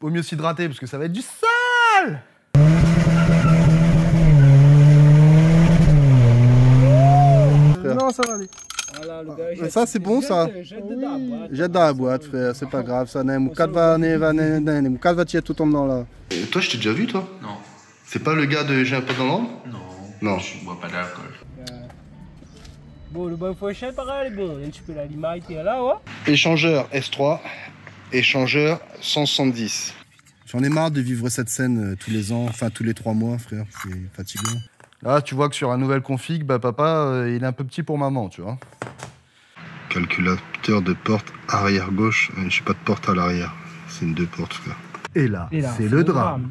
Vaut mieux s'hydrater parce que ça va être du sale. Non, ça va aller. Voilà, le gars, Mais ça, c'est bon, ça. Jette dans la boîte, frère, c'est pas grave, ça. Va tirer tout tombe dans là. Toi, je t'ai déjà vu, toi? Non. C'est pas le gars de J'ai un peu dans l'ombre? Non. Non. Je bois pas d'alcool. Bon, le bon fourchette, pareil, bon, tu peux la limiter là, ouais. Échangeur S3, échangeur 170. J'en ai marre de vivre cette scène tous les ans, enfin tous les 3 mois, frère, c'est fatigant. Là, tu vois que sur un nouvel config, bah papa, il est un peu petit pour maman, tu vois. Calculateur de porte arrière gauche. J'ai pas de porte à l'arrière. C'est une 2 portes, frère. Et là, c'est le drame.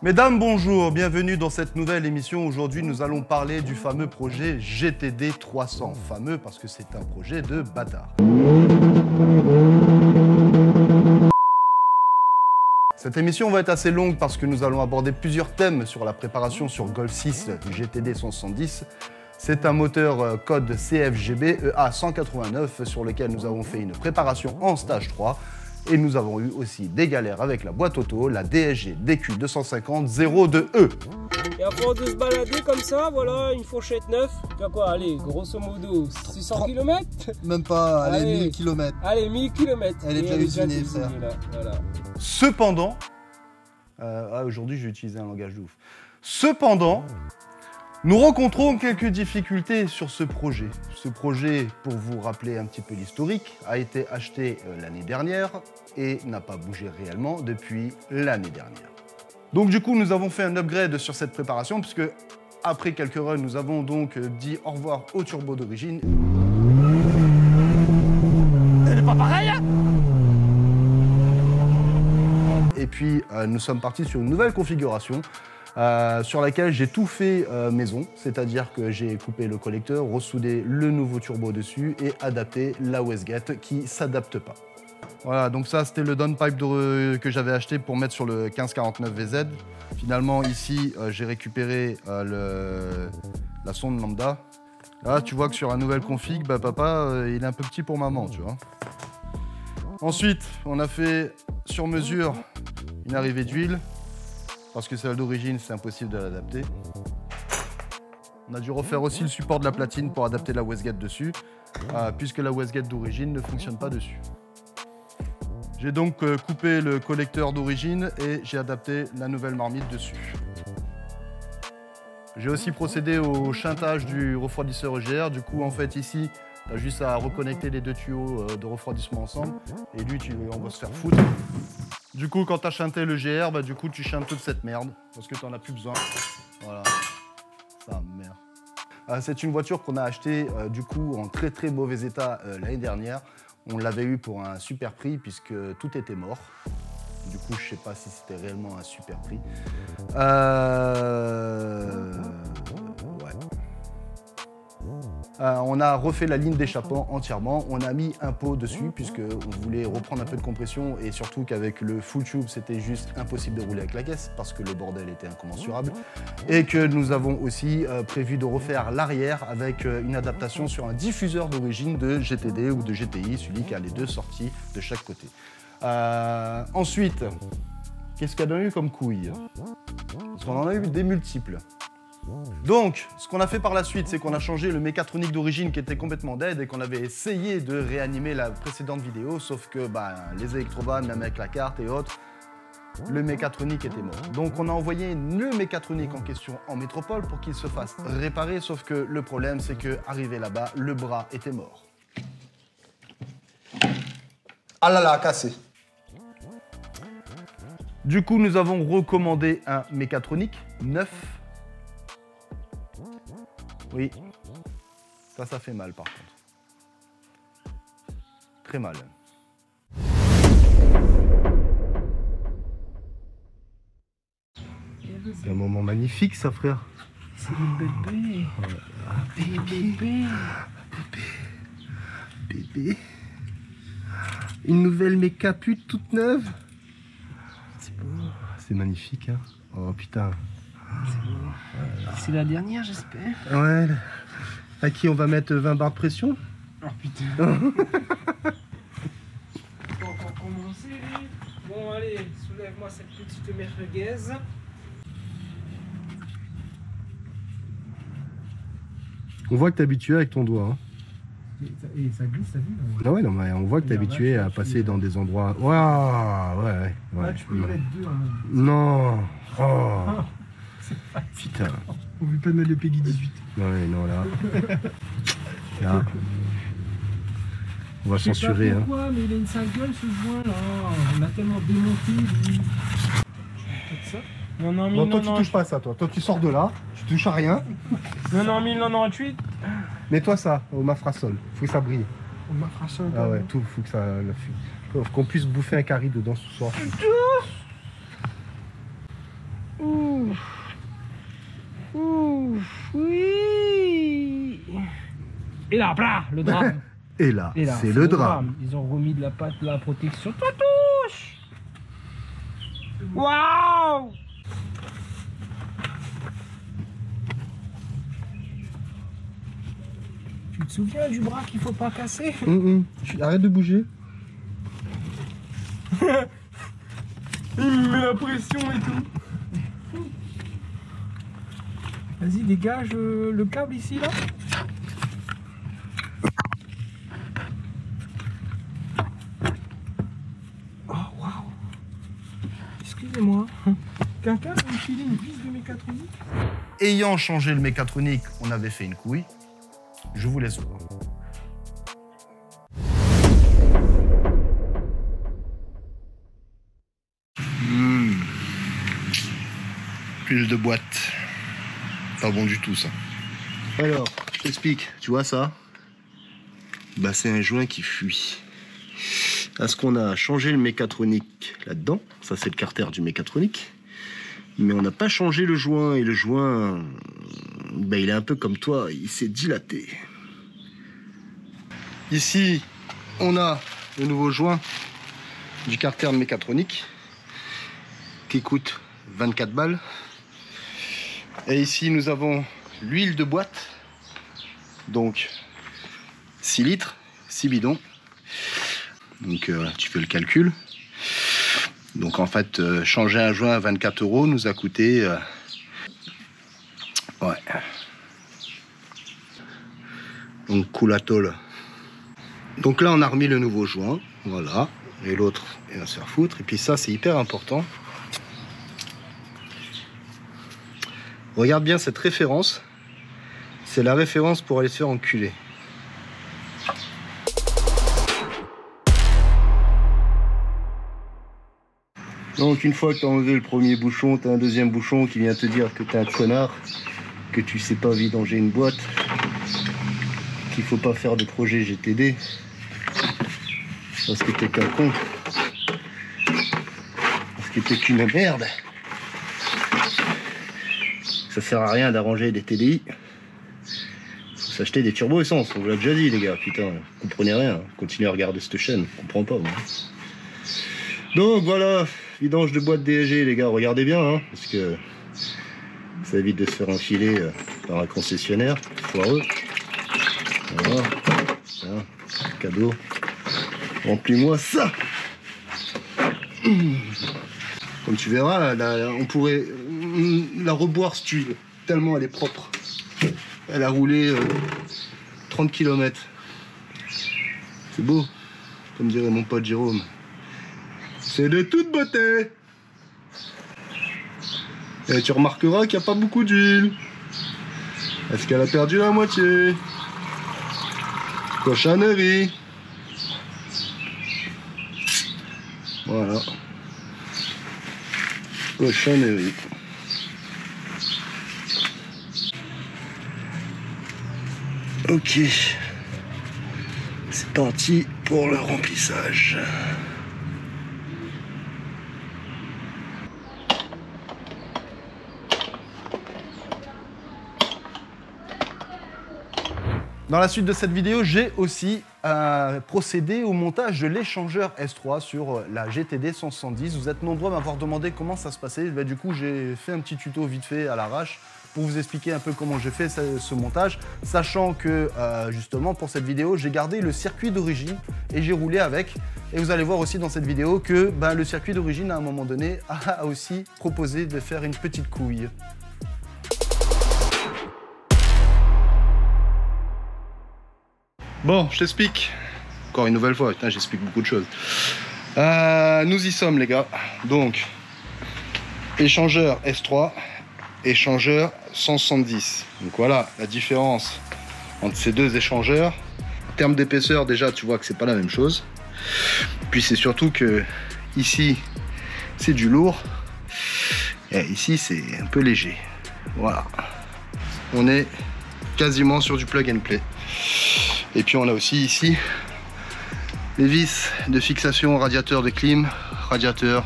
Mesdames, bonjour, bienvenue dans cette nouvelle émission. Aujourd'hui, nous allons parler du fameux projet GTD 300. Fameux parce que c'est un projet de bâtard. Cette émission va être assez longue parce que nous allons aborder plusieurs thèmes sur la préparation sur Golf 6 du GTD 170. C'est un moteur code CFGB EA189 sur lequel nous avons fait une préparation en stage 3. Et nous avons eu aussi des galères avec la boîte auto, la DSG DQ250 02E. Et à force de se balader comme ça, voilà, une fourchette neuve. Tu as quoi, allez, grosso modo, 600 km. Même pas, allez, 1000 km. Allez, 1000 km. Elle est déjà usinée, frère. Voilà. Cependant, aujourd'hui j'ai utilisé un langage de ouf. Cependant, nous rencontrons quelques difficultés sur ce projet. Ce projet, pour vous rappeler un petit peu l'historique, a été acheté l'année dernière et n'a pas bougé réellement depuis l'année dernière. Donc du coup, nous avons fait un upgrade sur cette préparation puisque après quelques runs, nous avons donc dit au revoir au turbo d'origine. C'est pas pareil, hein? Et puis, nous sommes partis sur une nouvelle configuration sur laquelle j'ai tout fait maison, c'est-à-dire que j'ai coupé le collecteur, ressoudé le nouveau turbo dessus et adapté la wastegate qui ne s'adapte pas. Voilà, donc ça c'était le downpipe que j'avais acheté pour mettre sur le 1549 VZ. Finalement ici j'ai récupéré la sonde lambda. Là tu vois que sur un nouvel config, bah, papa il est un peu petit pour maman, tu vois. Ensuite on a fait sur mesure une arrivée d'huile. Parce que celle d'origine, c'est impossible de l'adapter. On a dû refaire aussi le support de la platine pour adapter la wastegate dessus, puisque la wastegate d'origine ne fonctionne pas dessus. J'ai donc coupé le collecteur d'origine et j'ai adapté la nouvelle marmite dessus. J'ai aussi procédé au chantage du refroidisseur EGR. Du coup, en fait, ici, tu as juste à reconnecter les deux tuyaux de refroidissement ensemble. Et lui, on va se faire foutre. Du coup, quand tu as chanté le GR, bah, du coup, tu chantes toute cette merde parce que tu n'en as plus besoin. Voilà. Ça, merde. C'est une voiture qu'on a achetée du coup en très très mauvais état l'année dernière. On l'avait eu pour un super prix puisque tout était mort. Du coup, je sais pas si c'était réellement un super prix. Ouais. On a refait la ligne d'échappement entièrement. On a mis un pot dessus puisqu'on voulait reprendre un peu de compression et surtout qu'avec le full tube, c'était juste impossible de rouler avec la caisse parce que le bordel était incommensurable. Et que nous avons aussi prévu de refaire l'arrière avec une adaptation sur un diffuseur d'origine de GTD ou de GTI, celui qui a les deux sorties de chaque côté. Ensuite, qu'est-ce qu'il y a eu comme couille? Parce qu'on en a eu des multiples. Donc, ce qu'on a fait par la suite, c'est qu'on a changé le mécatronique d'origine qui était complètement dead et qu'on avait essayé de réanimer la précédente vidéo, sauf que les électrobannes, même avec la carte et autres, le mécatronique était mort. Donc on a envoyé le mécatronique en question en métropole pour qu'il se fasse réparer, sauf que le problème, c'est qu'arrivé là-bas, le bras était mort. Ah là là, cassé. Du coup, nous avons recommandé un mécatronique neuf. Oui, ça fait mal par contre. Très mal. C'est un moment magnifique ça, frère. C'est le bébé. Bébé. Une nouvelle méca pute toute neuve. C'est beau. C'est magnifique, hein. Oh putain. C'est la dernière, j'espère. Ouais. À qui on va mettre 20 barres de pression? Oh putain. Bon, pour commencer, bon allez, soulève-moi cette petite merguez. On voit que t'es habitué avec ton doigt. Hein. Et ça glisse, t'as vu? Ah ouais, non, mais on voit que t'es habitué à passer dans des endroits. Waouh, ouais. Ah, tu peux y mettre deux. Hein. Non. Oh. Putain. On veut pas mettre le Peggy 18. Ouais, non, là. Là. On va censurer. Je sais pas pourquoi, mais il a une sale gueule ce joint là. On l'a tellement démonté. Lui. Ça. Non, non, non, toi, tu touches pas à ça, toi. Toi, tu sors de là, tu touches à rien. Non, non, 1098. Mets-toi ça, au mafrasol. Faut que ça brille. Au mafrasol. Ah ouais, tout, faut que ça. Qu'on puisse bouffer un carré dedans ce soir. Ouf. Ouf. Oui. Et là, blah, le drame. Et là, c'est le drame. Ils ont remis de la pâte, de la protection. Toi, touche. Waouh. Tu te souviens du bras qu'il faut pas casser? Arrête de bouger. Il me met la pression et tout. Vas-y, dégage le câble ici, là. Oh, waouh. Excusez-moi. Quelqu'un peut me filer une vis de mécatronique? Ayant changé le mécatronique, on avait fait une couille. Je vous laisse voir. Plus de boîte. Pas bon du tout ça. Alors, je t'explique. Tu vois ça? Bah, c'est un joint qui fuit. Est-ce qu'on a changé le mécatronique là-dedans? Ça, c'est le carter du mécatronique. Mais on n'a pas changé le joint. Et le joint, bah, il est un peu comme toi. Il s'est dilaté. Ici, on a le nouveau joint du carter mécatronique qui coûte 24 balles. Et ici, nous avons l'huile de boîte. Donc, 6 litres, 6 bidons. Donc, tu fais le calcul. Donc, en fait, changer un joint à 24 € nous a coûté... ouais. Donc, coulatol. Donc là, on a remis le nouveau joint. Voilà. Et l'autre, il va se faire foutre. Et puis ça, c'est hyper important. Regarde bien cette référence. C'est la référence pour aller se faire enculer. Donc une fois que tu as enlevé le premier bouchon, tu as un deuxième bouchon qui vient te dire que tu es un connard, que tu sais pas vidanger une boîte, qu'il faut pas faire de projet GTD, parce que t'es qu'un con, parce que t'es qu'une merde. Ça sert à rien d'arranger des TDI. Faut s'acheter des turbo essence, on vous l'a déjà dit les gars, putain, vous comprenez rien, continuez à regarder cette chaîne, je comprends pas moi. Donc voilà, vidange de boîte DSG les gars, regardez bien, hein, parce que ça évite de se faire enfiler par un concessionnaire foireux. Voilà, tiens, cadeau, remplis-moi ça. Comme tu verras, on pourrait la reboire cette huile, tellement elle est propre. Elle a roulé 30 km. C'est beau, comme dirait mon pote Jérôme. C'est de toute beauté. Et tu remarqueras qu'il n'y a pas beaucoup d'huile. Est-ce qu'elle a perdu la moitié? Cochonnerie. Voilà. Cochonnerie. Ok. C'est parti pour le remplissage. Dans la suite de cette vidéo, j'ai aussi procédé au montage de l'échangeur S3 sur la GTD 170. Vous êtes nombreux à m'avoir demandé comment ça se passait. Du coup, j'ai fait un petit tuto vite fait à l'arrache pour vous expliquer un peu comment j'ai fait ce montage, sachant que justement pour cette vidéo, j'ai gardé le circuit d'origine et j'ai roulé avec. Et vous allez voir aussi dans cette vidéo que le circuit d'origine, à un moment donné, a aussi proposé de faire une petite couille. Bon, je t'explique. Encore une nouvelle fois, putain, j'explique beaucoup de choses. Nous y sommes, les gars. Donc, échangeur S3, échangeur 170. Donc voilà la différence entre ces deux échangeurs. En termes d'épaisseur, déjà, tu vois que c'est pas la même chose. Puis c'est surtout que ici, c'est du lourd. Et ici, c'est un peu léger. Voilà. On est quasiment sur du plug and play. Et puis on a aussi ici les vis de fixation radiateur de clim, radiateur,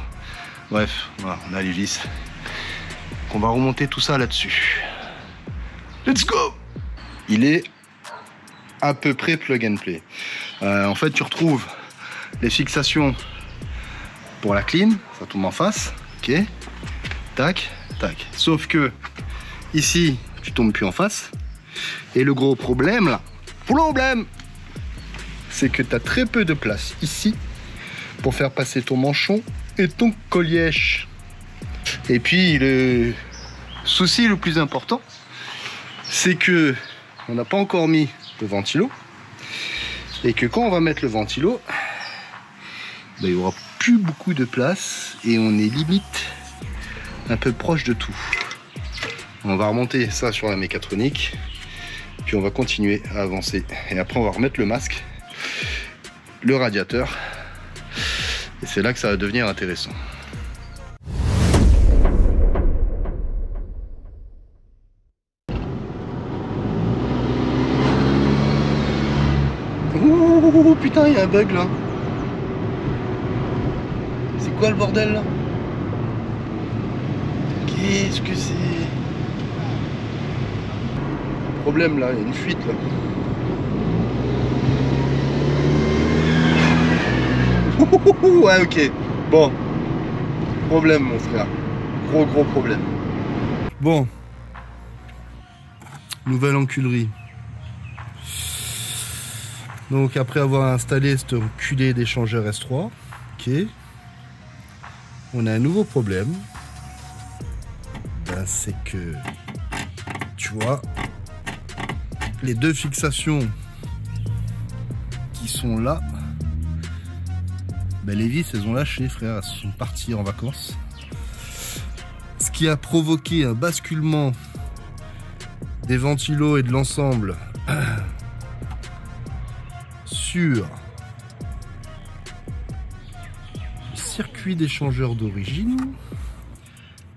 bref, voilà, on a les vis. Donc on va remonter tout ça là-dessus. Let's go! Il est à peu près plug and play. En fait, tu retrouves les fixations pour la clim, ça tombe en face, ok, tac, tac. Sauf que ici, tu tombes plus en face. Et le gros problème là, c'est que tu as très peu de place ici pour faire passer ton manchon et ton collièche. Et puis le souci le plus important, c'est que on n'a pas encore mis le ventilo et que quand on va mettre le ventilo, il n'y aura plus beaucoup de place et on est limite un peu proche de tout. On va remonter ça sur la mécatronique. Puis on va continuer à avancer. Et après on va remettre le masque, le radiateur. Et c'est là que ça va devenir intéressant. Ouh, putain, il y a un bug là. C'est quoi le bordel là? Qu'est-ce que c'est? Problème là, il y a une fuite là. Ouais, ok. Bon. Problème, mon frère. Gros problème. Bon. Nouvelle enculerie. Donc après avoir installé ce enculé d'échangeur S3, ok, on a un nouveau problème. C'est que, tu vois, les deux fixations qui sont là, les vis elles ont lâché, frère, elles sont parties en vacances. Ce qui a provoqué un basculement des ventilos et de l'ensemble sur le circuit d'échangeur d'origine.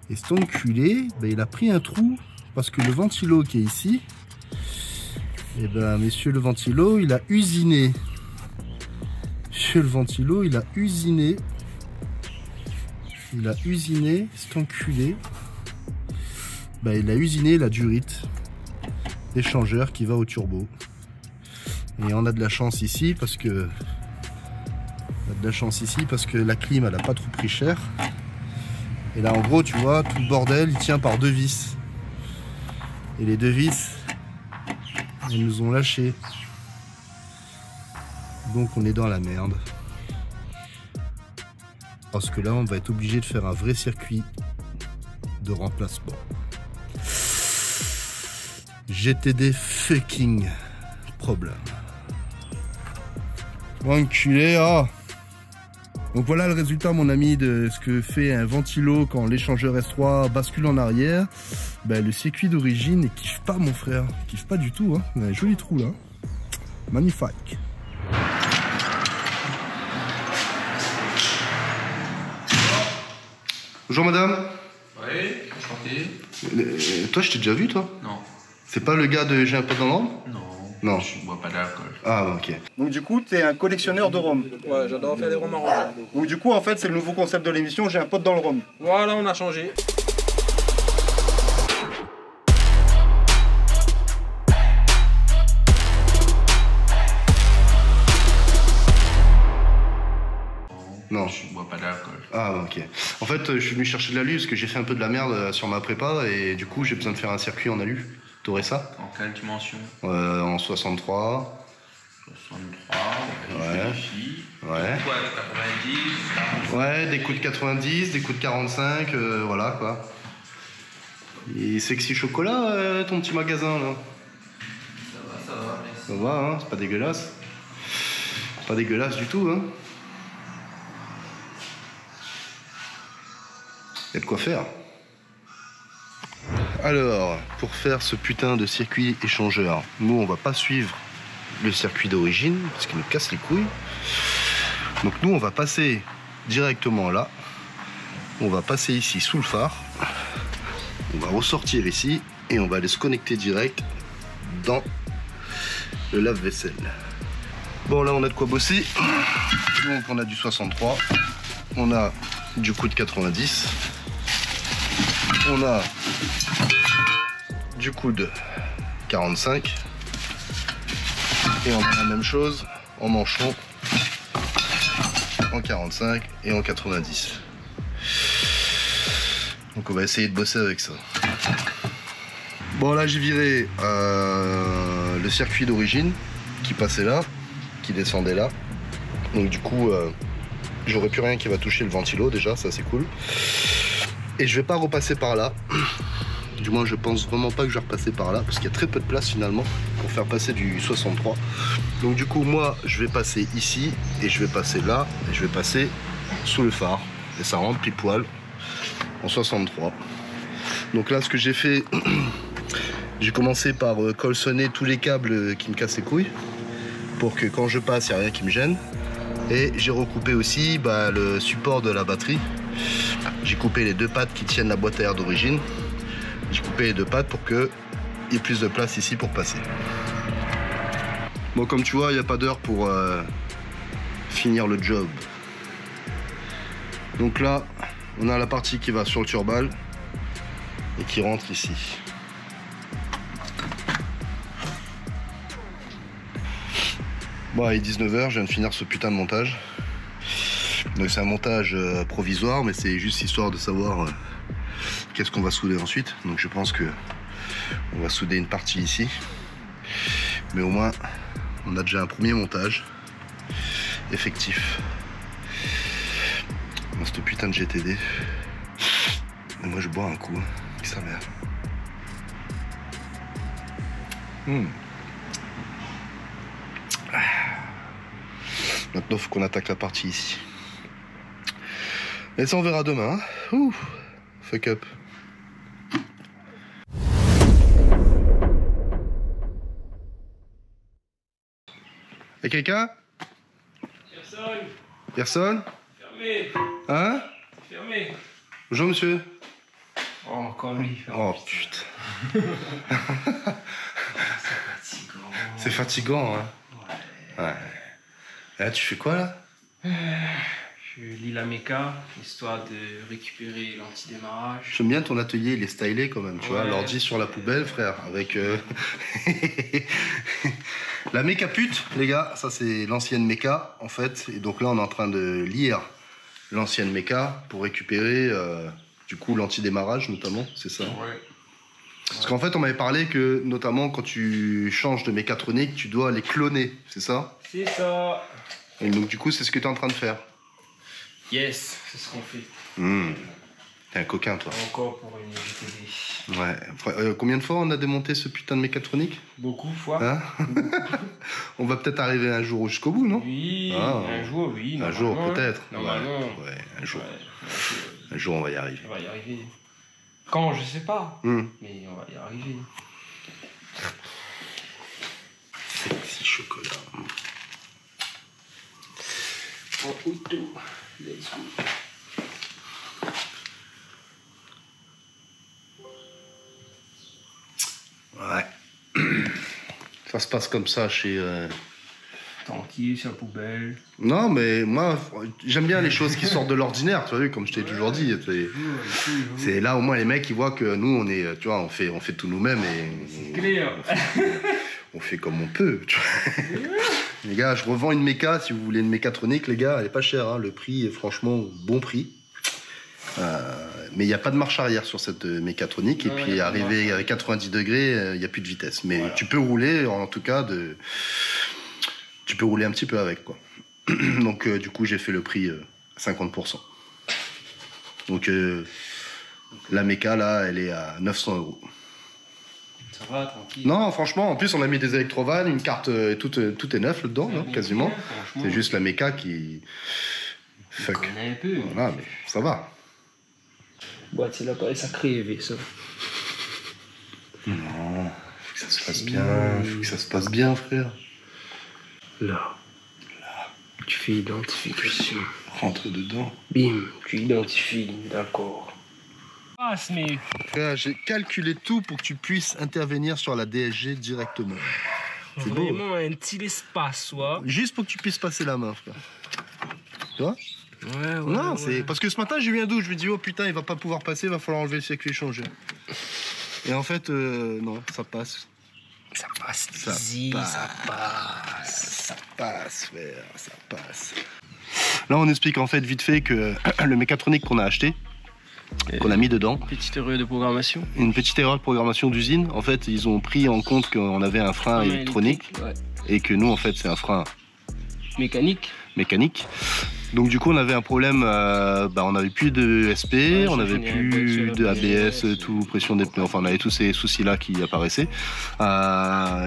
Et cet enculé, il a pris un trou parce que le ventilo qui est ici, et messieurs, le ventilo, il a usiné. Monsieur le ventilo, il a usiné. Il a usiné cet enculé. Il a usiné la durite. d'échangeur qui va au turbo. Et on a de la chance ici parce que la clim elle a pas trop pris cher. Et là en gros tu vois tout le bordel il tient par deux vis. Et les deux vis elles nous ont lâché. Donc on est dans la merde. Parce que là on va être obligé de faire un vrai circuit de remplacement. GTD fucking problème. Enculé, ah. Donc voilà le résultat mon ami de ce que fait un ventilo quand l'échangeur S3 bascule en arrière. Ben, le circuit d'origine ne kiffe pas mon frère, il kiffe pas du tout, hein. Il a un joli trou là. Magnifique. Bonjour madame. Oui, enchanté. Toi je t'ai déjà vu toi? Non. C'est pas le gars de J'ai un pote dans l'ombre? Non. Non. Je bois pas d'alcool. Ah ok. Donc du coup t'es un collectionneur de rhum. Ouais, j'adore faire des rhums arrangés. Donc du coup en fait c'est le nouveau concept de l'émission J'ai un pote dans le rhum. Voilà, on a changé. Non. Je bois pas d'alcool. Ah ok. En fait je suis venu chercher de l'alu parce que j'ai fait un peu de la merde sur ma prépa et du coup j'ai besoin de faire un circuit en alu. T'aurais ça? En quelle dimension? En 63. 63, Ouais. Ouais. Quoi, 90? Ouais, des coups de 90, des coups de 45, voilà quoi. Et sexy chocolat ton petit magasin là. Ça va, merci. Ça va hein, c'est pas dégueulasse. Pas dégueulasse du tout hein. Il y a de quoi faire. Alors, pour faire ce putain de circuit échangeur, nous on va pas suivre le circuit d'origine parce qu'il nous casse les couilles. Donc nous on va passer directement là. On va passer ici sous le phare. On va ressortir ici et on va aller se connecter direct dans le lave-vaisselle. Bon là on a de quoi bosser. Donc on a du 63. On a du coup de 90. On a du coude 45 et on a la même chose en manchon en 45 et en 90. Donc on va essayer de bosser avec ça. Bon là j'ai viré le circuit d'origine qui passait là, qui descendait là. Donc du coup j'aurais plus rien qui va toucher le ventilo déjà, ça c'est cool. Et je vais pas repasser par là. Du moins je pense vraiment pas que je vais repasser par là parce qu'il y a très peu de place finalement pour faire passer du 63. Donc du coup moi je vais passer ici et je vais passer là et je vais passer sous le phare et ça rentre pile poil en 63. Donc là ce que j'ai fait, j'ai commencé par colçonner tous les câbles qui me cassent les couilles pour que quand je passe il n'y a rien qui me gêne. Et j'ai recoupé aussi le support de la batterie. J'ai coupé les deux pattes qui tiennent la boîte à air d'origine. J'ai coupé les deux pattes pour qu'il y ait plus de place ici pour passer. Bon, comme tu vois, il n'y a pas d'heure pour finir le job. Donc là, on a la partie qui va sur le turbal et qui rentre ici. Bon, il est 19h, je viens de finir ce putain de montage. Donc c'est un montage provisoire, mais c'est juste histoire de savoir qu'est-ce qu'on va souder ensuite. Donc je pense que on va souder une partie ici. Mais au moins, on a déjà un premier montage effectif. Dans cette putain de GTD. Et moi je bois un coup, que sa mère. Maintenant, il faut qu'on attaque la partie ici. Et ça, on verra demain. Hein. Ouh, fuck up. Y'a quelqu'un? Personne. Personne? Fermé. Hein? Fermé. Bonjour, monsieur. Oh, comme lui. Oh, putain. C'est fatigant, hein? Ouais. Et là, tu fais quoi, là? Je Je lis la méca, histoire de récupérer l'antidémarrage. J'aime bien ton atelier, il est stylé quand même, tu vois. Ouais. L'ordi sur la poubelle, frère, avec... La méca pute, les gars, ça c'est l'ancienne méca, en fait. Et donc là, on est en train de lire l'ancienne méca pour récupérer, du coup, l'antidémarrage, notamment, c'est ça. Ouais. Parce qu'en fait, on m'avait parlé que, notamment, quand tu changes de mécatronique, tu dois les cloner, c'est ça? C'est ça. Et donc, du coup, c'est ce que tu es en train de faire. Yes, c'est ce qu'on fait. T'es un coquin, toi. Encore pour une GTD. Ouais. Combien de fois on a démonté ce putain de mécatronique? Beaucoup de fois. Hein? On va peut-être arriver un jour jusqu'au bout, non? Oui, Ah. un jour, oui. Un jour, peut-être. Normalement. Ouais, un jour. Ouais, Un jour, on va y arriver. on va y arriver. Quand, je sais pas. Mmh. Mais on va y arriver. Sexy chocolat. En auto. Let's go. Ouais. Ça se passe comme ça chez... Tranquille, sur la poubelle. Non, mais moi, j'aime bien les choses qui sortent de l'ordinaire, tu vois, comme je t'ai toujours dit. C'est là, au moins, les mecs, ils voient que nous, on est, tu vois, on fait tout nous-mêmes et... Clair. On fait comme on peut, tu vois. Les gars, je revends une méca, si vous voulez une mécatronique, les gars, elle est pas chère, hein. Le prix est franchement bon prix. Mais il n'y a pas de marche arrière sur cette mécatronique. Non, et puis, arrivé à 90 degrés, il n'y a plus de vitesse. Mais voilà. Tu peux rouler, en tout cas, tu peux rouler un petit peu avec, quoi. Donc, du coup, j'ai fait le prix 50%. Donc, la méca, là, elle est à 900 €. Ça va, tranquille. Non, franchement, en plus, on a mis des électrovannes, une carte, tout est neuf là-dedans, là, quasiment. C'est juste la méca qui... Fuck. On un peu. Voilà, mais ça va. Boîte, c'est l'appareil sacré, ça. Non, faut que ça se passe bien, faut que ça se passe bien, frère. Là. Tu fais identification. Rentre dedans. Bim, tu identifies, d'accord. Passe, mais... Frère, j'ai calculé tout pour que tu puisses intervenir sur la DSG directement. C'est vraiment beau. Un petit espace, soit. Juste pour que tu puisses passer la main, frère. Tu vois? Ouais. Non, c'est parce que ce matin j'ai eu un doute, je me dis oh putain il va pas pouvoir passer, il va falloir enlever le circuit échangeur. Et en fait non, ça passe. Ça passe, ça easy, passe. ça passe. Ça passe, frère, ça passe. Là on explique en fait vite fait que le mécatronique qu'on a acheté, qu'on a mis dedans. Petite erreur de programmation. Une petite erreur de programmation d'usine. En fait ils ont pris en compte qu'on avait un frein électronique ouais. Et que nous en fait c'est un frein mécanique. Donc du coup on avait un problème, on n'avait plus de SP, on n'avait plus de ABS, tout pression des pneus, enfin on avait tous ces soucis là qui apparaissaient.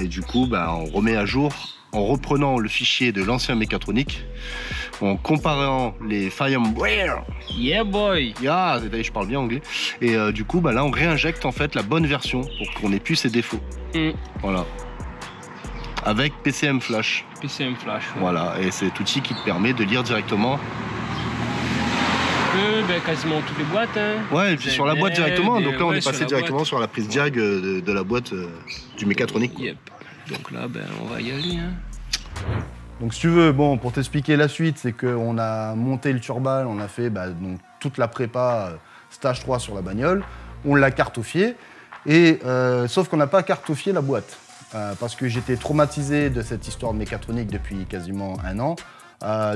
Et du coup on remet à jour en reprenant le fichier de l'ancien mécatronique, en comparant les firmware. Yeah boy. Yeah, je parle bien anglais. Et du coup là on réinjecte en fait la bonne version pour qu'on ait plus ces défauts. Voilà. Avec PCM Flash. PCM Flash. Ouais. Voilà, et c'est cet outil qui te permet de lire directement. Quasiment toutes les boîtes. Hein. Ouais, et puis sur la boîte directement. Donc là, on est passé directement sur la prise diag de la boîte du mécatronique. Yep. Donc là, on va y aller. Hein. Donc si tu veux, bon, pour t'expliquer la suite, c'est qu'on a monté le turbal, on a fait donc, toute la prépa stage 3 sur la bagnole, on l'a cartographié, et sauf qu'on n'a pas cartographié la boîte. Parce que j'étais traumatisé de cette histoire de mécatronique depuis quasiment un an.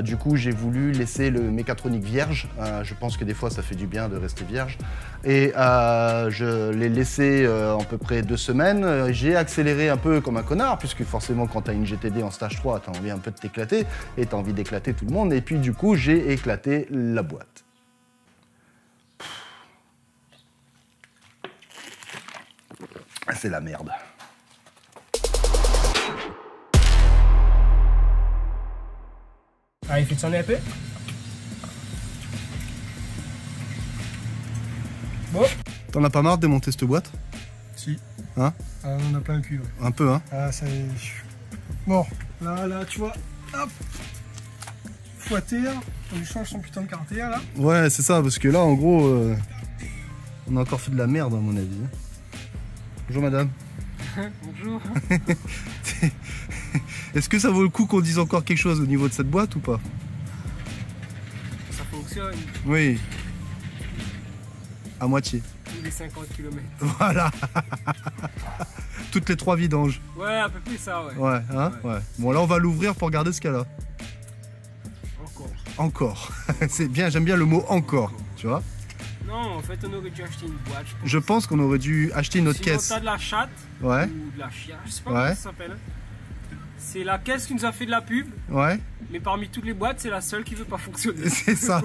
Du coup, j'ai voulu laisser le mécatronique vierge. Je pense que des fois, ça fait du bien de rester vierge. Et je l'ai laissé à peu près 2 semaines. J'ai accéléré un peu comme un connard, puisque forcément, quand tu as une GTD en stage 3, tu as envie un peu de t'éclater. Et tu as envie d'éclater tout le monde. Et puis, du coup, j'ai éclaté la boîte. C'est la merde. Allez, fais-tu en un peu? Bon. T'en as pas marre de démonter cette boîte? Si. Hein? On en a plein le cul, ouais. Un peu, hein? Ça y est. Bon, là, tu vois, hop. Fouetteur, on lui change son putain de carter, là. Ouais, c'est ça, parce que là, en gros, on a encore fait de la merde, à mon avis. Bonjour, madame. Bonjour. Est-ce que ça vaut le coup qu'on dise encore quelque chose au niveau de cette boîte ou pas? Ça fonctionne. Oui. À moitié. Tous les 50 km. Voilà. Toutes les 3 vidanges. Ouais, à peu près ça, ouais. Ouais, hein, ouais. Bon, là, on va l'ouvrir pour regarder ce qu'elle a. Encore. Encore. C'est bien, j'aime bien le mot encore, tu vois. Non, en fait, on aurait dû acheter une boîte. Je pense qu'on aurait dû acheter une autre Sinon, caisse. t'as de la chatte. Ouais. Ou de la chia, je sais pas Ouais. comment ça s'appelle. C'est la caisse qui nous a fait de la pub. Ouais. Mais parmi toutes les boîtes, c'est la seule qui veut pas fonctionner. C'est ça.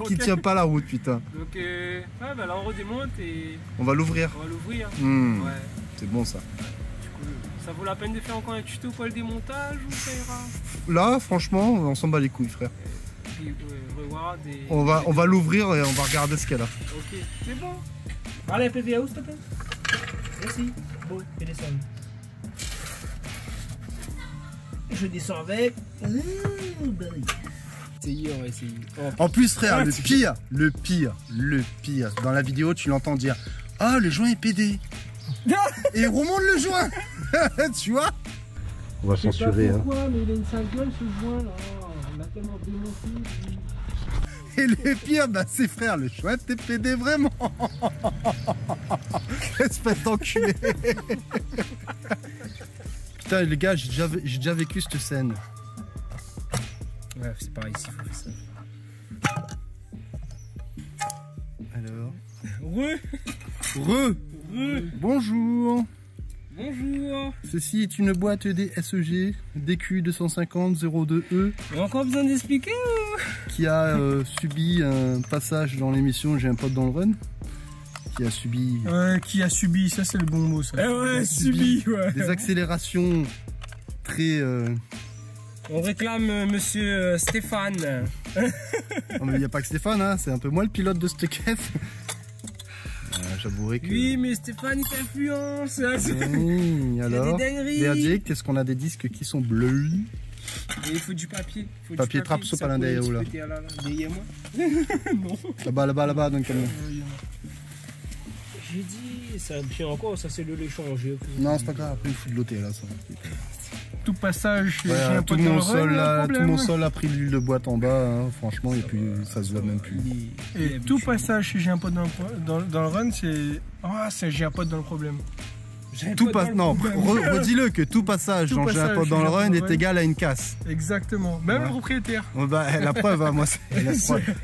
Qui tient pas la route, putain. Donc, ouais, bah là, on redémonte et On va l'ouvrir. on va l'ouvrir. Hmm. Ouais. C'est bon ça. Du coup, ça vaut la peine de faire encore un tuto pour le démontage ou ça ira? Là, franchement, on s'en bat les couilles, frère. Puis, revoir des... On va l'ouvrir et on va regarder ce qu'elle a. Ok, c'est bon. Allez, PVA, où s'il te plaît? Merci. Bon, et descends. Je descends avec. Essayez, on va essayer. En plus, frère, le pire. Dans la vidéo, tu l'entends dire ah, le joint est pédé. Et il remonte le joint. Tu vois. On va censurer. Je sais pas pourquoi, mais il a une sale gueule ce joint là. On l'a tellement démonté. Et le pire, bah c'est frère, le joint est pédé vraiment. Espèce d'enculé. Putain, les gars, j'ai déjà vécu cette scène. Ouais, c'est pareil ici, faut faire ça. Alors. Re. Bonjour. Bonjour. Ceci est une boîte DSEG DQ 250-02E On a encore besoin d'expliquer ou... qui a subi un passage dans l'émission J'ai un pote dans le run. Qui a subi. Qui a subi, ça c'est le bon mot ça. Eh ouais, subi, ouais. Des accélérations très. On réclame monsieur Stéphane. Non, mais il n'y a pas que Stéphane, hein, c'est un peu moi le pilote de cette caisse. J'avouerai que. Oui, mais Stéphane il t'influence. Oui, alors. des dingueries. Verdict, qu'est-ce qu'on a des disques qui sont bleus? Et il faut du papier. Faut Papier du trappe, ça pas l'un pourrait derrière ou là. exploiter, derrière moi. Non. Là-bas, dans le camion. J'ai dit, ça puis encore, ça c'est le lait changé. Non, c'est pas grave, après il faut de l'ôter là. Ça. Tout passage, j'ai Ouais, un tout pote dans mon le sol run, là, un tout problème. mon sol a pris l'huile de boîte en bas, hein, franchement, et puis ça se voit même plus. Et tout passage chez j'ai un pote dans le run, c'est. Ah, c'est j'ai un pote dans le problème. Tout non, redis-le que tout passage Tout dans J'ai un passage pote dans chez le J'ai un run pote est dans le égal à une casse. Exactement. Même Ouais. le propriétaire. Bah, la preuve, hein, moi, c'est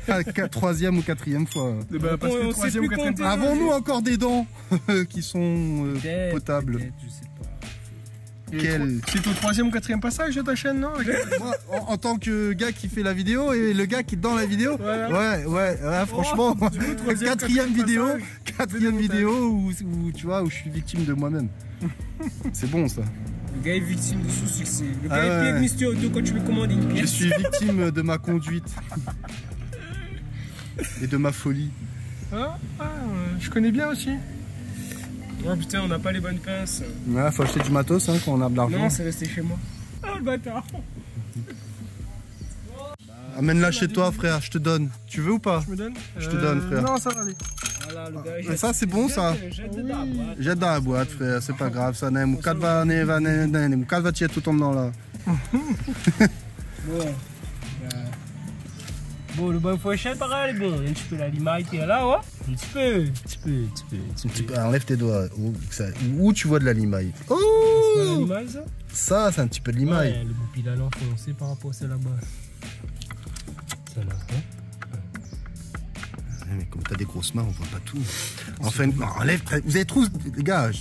la troisième ou quatrième fois. Bah, parce que On le sait troisième ou plus quatrième. compter. Avons-nous encore des dents qui sont potables? Peut-être, je sais pas. Et Quel- c'est au troisième ou quatrième passage de ta chaîne, non? Moi, en tant que gars qui fait la vidéo et le gars qui est dans la vidéo, Voilà. ouais, franchement, du coup, troisième, quatrième vidéo, passage, quatrième vidéo où tu vois où je suis victime de moi-même. C'est bon ça. Le gars est victime de son succès. Le Ah gars est ouais. pire que Mister Auto quand tu veux commander une Je pièce. suis victime de ma conduite et de ma folie. Je connais bien aussi. Oh putain, on n'a pas les bonnes pinces. Ouais, faut acheter du matos hein, quand on a de l'argent. Non, c'est resté chez moi. Oh le bâtard. Amène-la chez toi, frère, je te donne. Tu veux ou pas? Je me donne Je te donne, frère. Non, ça va aller. Voilà, le gars. Mais ça, c'est bon, ça. Jette de la boîte. Jette dans la boîte, frère, c'est pas grave. Ça n'est va tirer tout en dedans là. Bon. Bon, le bon fouet pareil, bon. Un petit peu la limaille qui est là, ouais. Un petit peu. Enlève tes doigts. Où tu vois de la limaille? C'est la Oh, limaille, ça? ça, c'est un petit peu de limaille. Ouais, le bout pile à l'enfoncé par rapport à celle là-bas. Ça là, hein? Ouais, mais comme t'as des grosses mains, on voit pas tout. Enfin, non, enlève. Vous avez trop, les gars.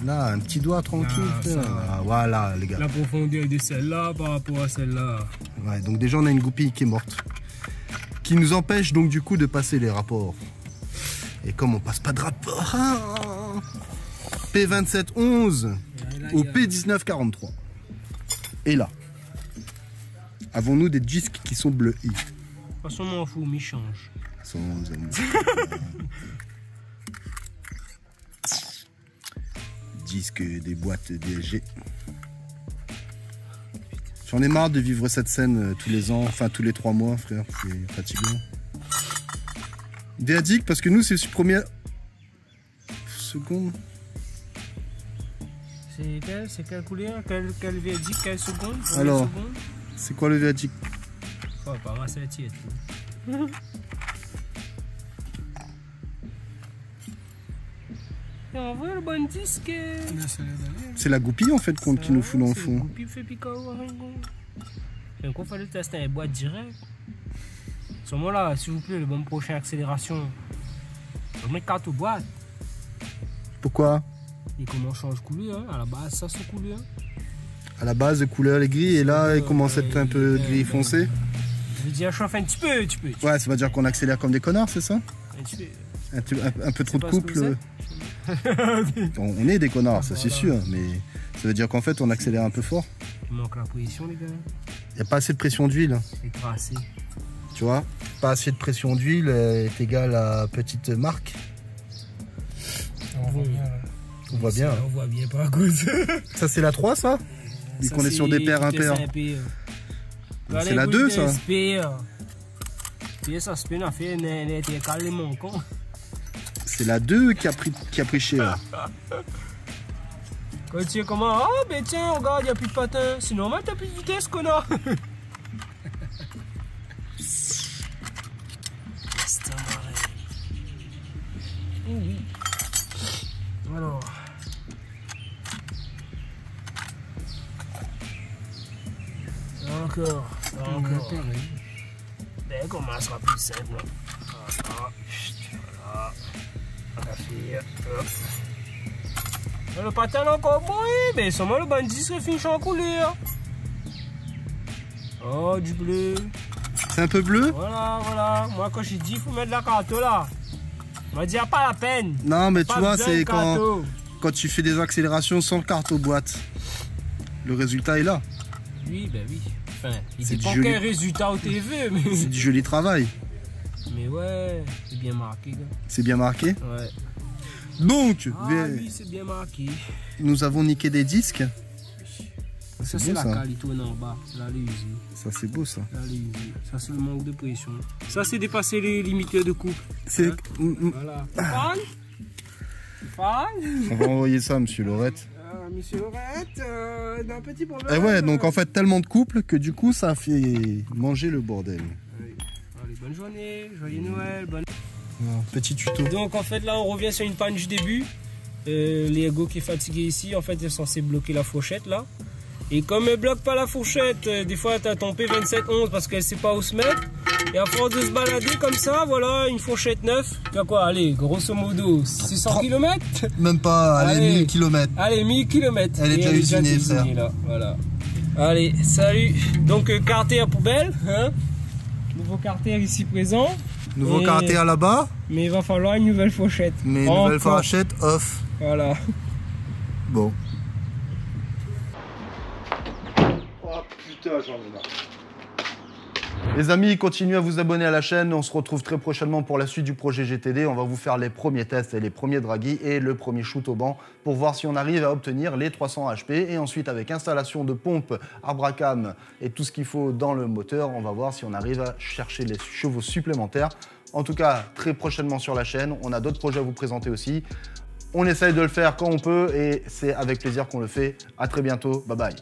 Là, un petit doigt tranquille. Ah, frère. ça va. Ah, voilà, les gars. La profondeur de celle-là par rapport à celle-là. Ouais, donc déjà, on a une goupille qui est morte. Qui nous empêche donc du coup de passer les rapports. Et comme on passe pas de rapport, P2711 au P1943. Et là, avons-nous des disques qui sont bleus? De toute façon, on m'en fout, mais il change. Sans amour. Disques des boîtes DSG. J'en ai marre de vivre cette scène tous les ans, enfin tous les 3 mois, frère, c'est fatigant. Déadique, parce que nous, c'est le premier. Seconde. C'est quelle couleur? Quelle verdict? Quelle seconde? Alors, c'est quoi le Déadique? Oh, pas ma tiède. en vrai, le bon disque. C'est la goupille en fait qui nous fout dans le fond. Goupille fait piquer. Donc, on fait le test avec boîte direct. À ce moment-là, s'il vous plaît, le bon prochain accélération. On met carte aux boîtes. Pourquoi? Et comment on change couleur, hein? À la base, ça se couleur. À la base, de couleur est gris et là, il commence à être un peu gris foncé. Je veux dire, chauffe un petit peu, Ouais, ça veut dire qu'on accélère comme des connards, c'est ça? Un petit peu. Un peu trop de couple. On est des connards, ça c'est sûr, mais ça veut dire qu'en fait, on accélère un peu fort. Il manque la position, les gars. Il n'y a pas assez de pression d'huile. C'est tracé. Tu vois? Pas assez de pression d'huile est égal à petite marque. On voit bien. On voit bien. On voit bien par contre. Ça, c'est la 3, ça? Vu qu'on est sur des paires impaires. C'est la 2, ça? C'est la 2 qui a pris cher. Quand tu es comment? Ah, ben tiens, regarde, il n'y a plus de patin. C'est normal, t'as plus de vitesse, connard. Oui. Alors. Encore. Ben, comment sera plus simple? Voilà. Voilà. On va faire. Le patin est encore bon, mais seulement le bandit se finit en couleur. Oh, du bleu. C'est un peu bleu? Voilà. Moi, quand j'ai dit, il faut mettre la carte là. On m'a dit, pas la peine. Non, mais tu vois, c'est quand tu fais des accélérations sans carte aux boîtes. Le résultat est là. Oui, ben oui. Enfin, il dépend quel résultat au TV, mais... C'est du joli travail. Mais ouais, c'est bien marqué. Là. C'est bien marqué? Ouais. Donc, oui, c'est bien marqué. Nous avons niqué des disques. Ça, c'est la qualité en bas. Là, les usines. Ça, c'est beau, ça. Là, les usines. Ça, c'est le manque de pression. Ça, c'est dépasser les limiteurs de couple. C'est... Voilà. Fan. On va envoyer ça à Monsieur Laurette. Monsieur Laurette, d'un petit problème. Et ouais, donc en fait, tellement de couples que du coup, ça fait manger le bordel. Allez, bonne journée, joyeux Noël, bonne... Petit tuto. Donc en fait, là, on revient sur une panne du début. L'Ego qui est fatigué ici, en fait, est censé bloquer la fourchette, là. Et comme elle bloque pas la fourchette, des fois, tu as ton P2711 parce qu'elle sait pas où se mettre. Et à force de se balader comme ça, voilà, une fourchette neuve. Tu as quoi? Allez, grosso modo, 600 km? Même pas, allez, 1000 km. Allez, 1000 km. Elle est déjà usinée, frère. Là, voilà. Allez, salut. Donc, carter à poubelle, hein. Nouveau carter ici présent. Nouveau carter là-bas. Mais il va falloir une nouvelle fourchette. Mais une nouvelle fourchette off. Voilà. Bon. Oh putain, j'en ai marre. Les amis, continuez à vous abonner à la chaîne. On se retrouve très prochainement pour la suite du projet GTD. On va vous faire les premiers tests et les premiers draguis et le premier shoot au banc pour voir si on arrive à obtenir les 300 HP. Et ensuite, avec installation de pompe, arbre-à-cam et tout ce qu'il faut dans le moteur, on va voir si on arrive à chercher les chevaux supplémentaires. En tout cas, très prochainement sur la chaîne. On a d'autres projets à vous présenter aussi. On essaye de le faire quand on peut et c'est avec plaisir qu'on le fait. À très bientôt. Bye bye.